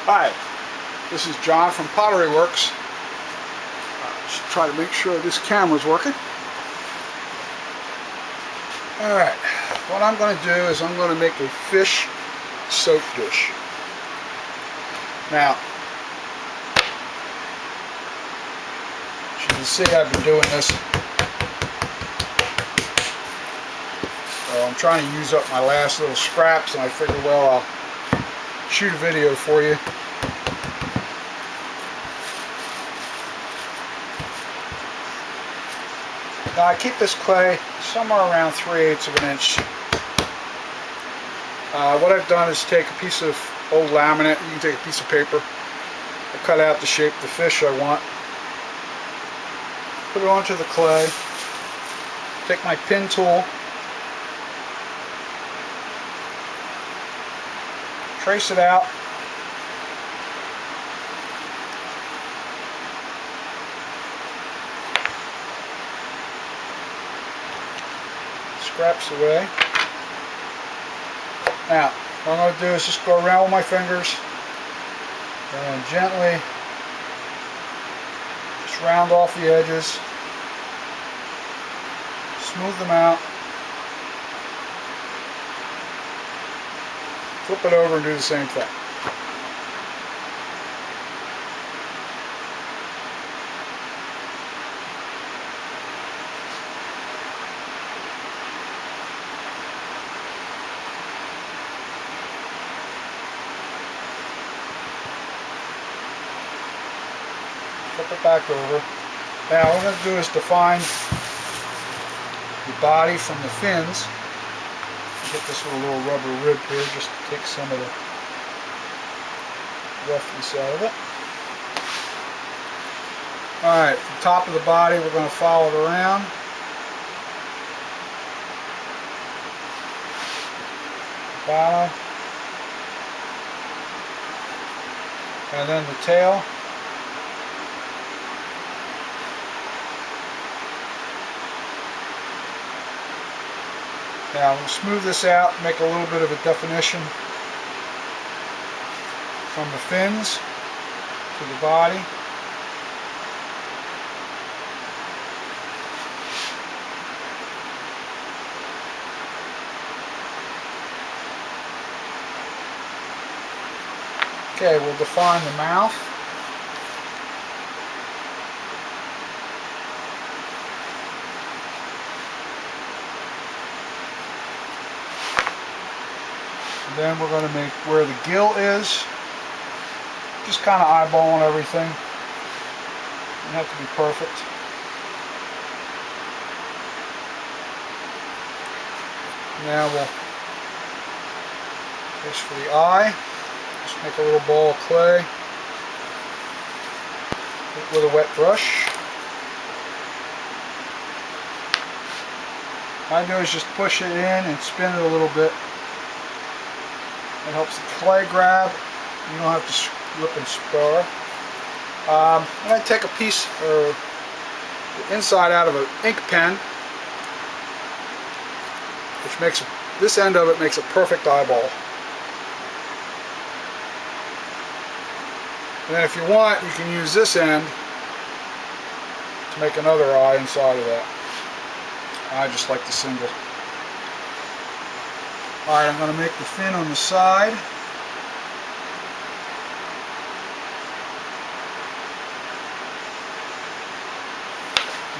Hi, this is John from Pottery Works. Just try to make sure this camera's working. Alright, what I'm going to do is I'm going to make a fish soap dish. Now, as you can see, I've been doing this. So I'm trying to use up my last little scraps, and I figured, well, I'll shoot a video for you. Now I keep this clay somewhere around 3/8 of an inch. What I've done is take a piece of old laminate. You can take a piece of paper. I cut out the shape of the fish I want. Put it onto the clay. Take my pin tool. Trace it out. Scraps away. Now, what I'm going to do is just go around with my fingers and gently just round off the edges, smooth them out, flip it over and do the same thing. Flip it back over. Now what I'm going to do is define the body from the fins. Get this with a little rubber rib here, just to take some of the roughness out of it. Alright, the top of the body, we're going to follow it around. Bottom. And then the tail. Now we'll smooth this out, make a little bit of a definition from the fins to the body. Okay, we'll define the mouth. Then we're going to make where the gill is, just kind of eyeballing everything. Doesn't have to be perfect. Now we'll, just for the eye, just make a little ball of clay with a wet brush. What I do is just push it in and spin it a little bit. It helps the clay grab. You don't have to slip and spar. I'm going to take a piece or the inside out of an ink pen, which makes this end of it makes a perfect eyeball. And then if you want, you can use this end to make another eye inside of that. I just like the single. Alright, I'm going to make the fin on the side.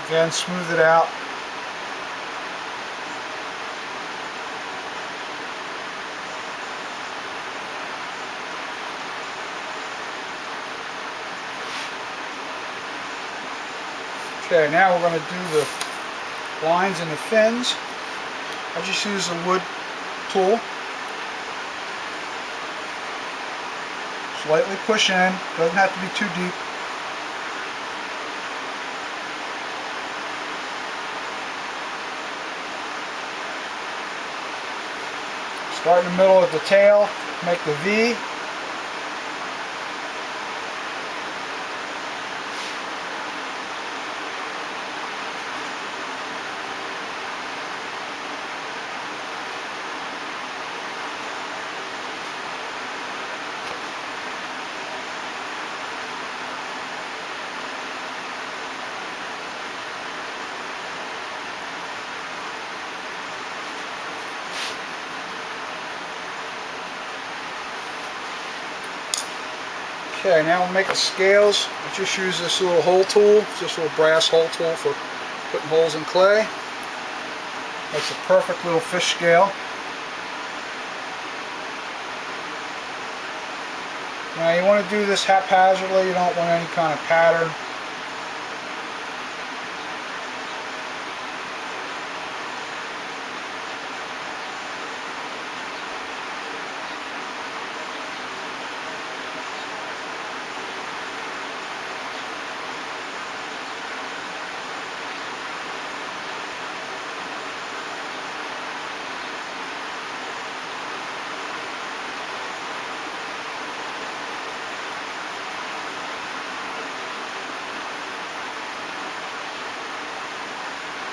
Again, smooth it out. Okay, now we're going to do the lines in the fins. I just use a wood tool. Slightly push in, doesn't have to be too deep. Start in the middle of the tail, make the V. Okay, now we'll make the scales. I just use this little hole tool, this little brass hole tool for putting holes in clay. Makes a perfect little fish scale. Now you want to do this haphazardly, you don't want any kind of pattern.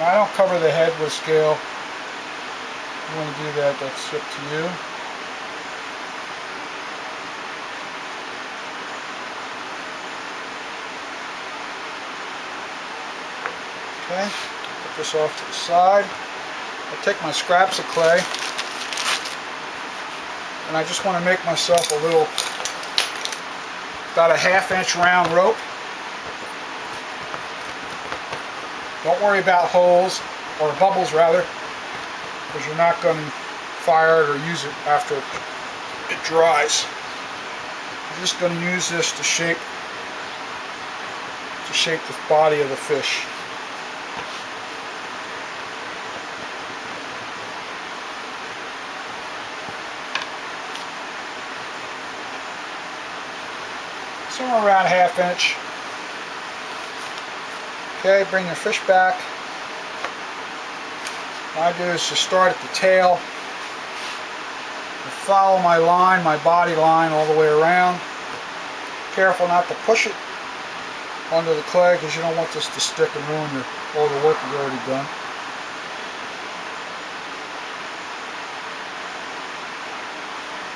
I don't cover the head with scale. If you want to do that, that's up to you. Okay, put this off to the side. I'll take my scraps of clay, and I just want to make myself a little, about a 1/2 inch round rope. Don't worry about holes, or bubbles rather, because you're not going to fire it or use it after it dries. I'm just going to use this to shape the body of the fish. Somewhere around 1/2 inch. Okay, bring your fish back. What I do is just start at the tail and follow my line, my body line, all the way around. Careful not to push it onto the clay, because you don't want this to stick and ruin all the work you've already done.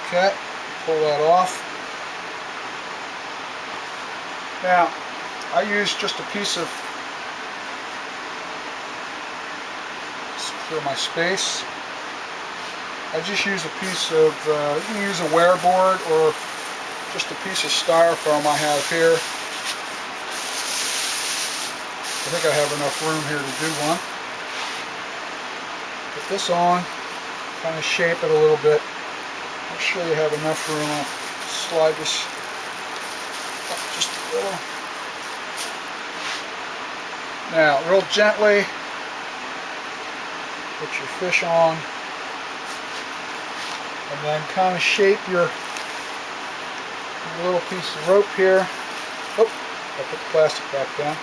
Okay, pull that off. Now, I use just a piece of, clear my space. I just use a piece of, you can use a wear board or just a piece of styrofoam I have here. I think I have enough room here to do one. Put this on, kind of shape it a little bit. Make sure you have enough room. I'll slide this up just a little. Now, real gently, put your fish on, and then kind of shape your little piece of rope here. Oh, I'll put the plastic back down.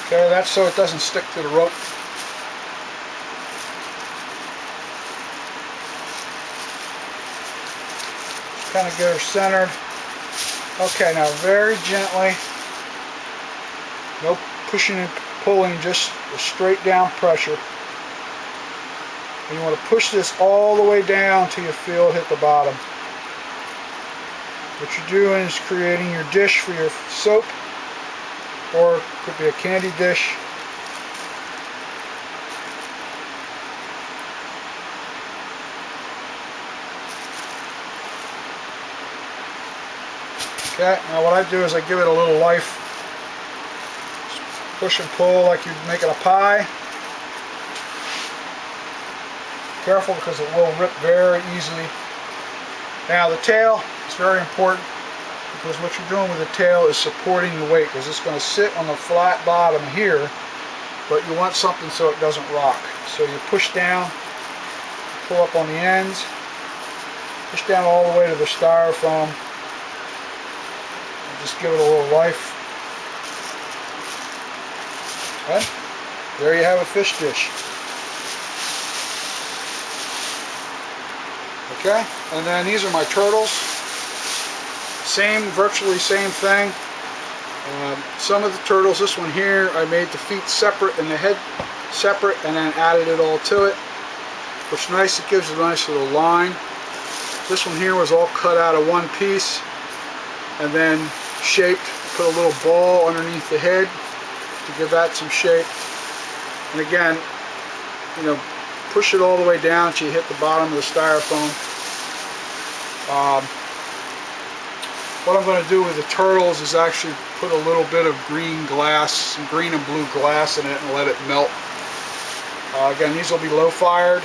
Okay, that's so it doesn't stick to the rope. Kind of get her centered. Okay, now very gently, no pushing and pulling, just a straight down pressure. And you want to push this all the way down till you feel it hit the bottom. What you're doing is creating your dish for your soap, or it could be a candy dish. Okay, now what I do is I give it a little life. Just push and pull like you're making a pie. Careful, because it will rip very easily. Now the tail is very important, because what you're doing with the tail is supporting the weight, because it's going to sit on the flat bottom here, but you want something so it doesn't rock. So you push down, pull up on the ends, push down all the way to the styrofoam. Just give it a little life. Okay. There you have a fish dish. Okay, and then these are my turtles. Virtually same thing. Some of the turtles, this one here, I made the feet separate and the head separate, and then added it all to it. Which nice, it gives a nice little line. This one here was all cut out of one piece, and then shaped, put a little ball underneath the head to give that some shape. And again, you know, push it all the way down till you hit the bottom of the styrofoam. What I'm going to do with the turtles is actually put a little bit of green glass, some green and blue glass in it, and let it melt. Again, these will be low fired.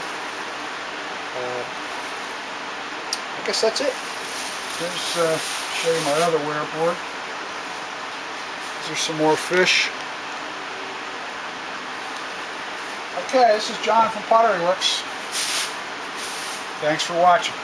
I guess that's it. Here's show you my other ware board. These are some more fish. Okay, this is John from Pottery Works. Thanks for watching.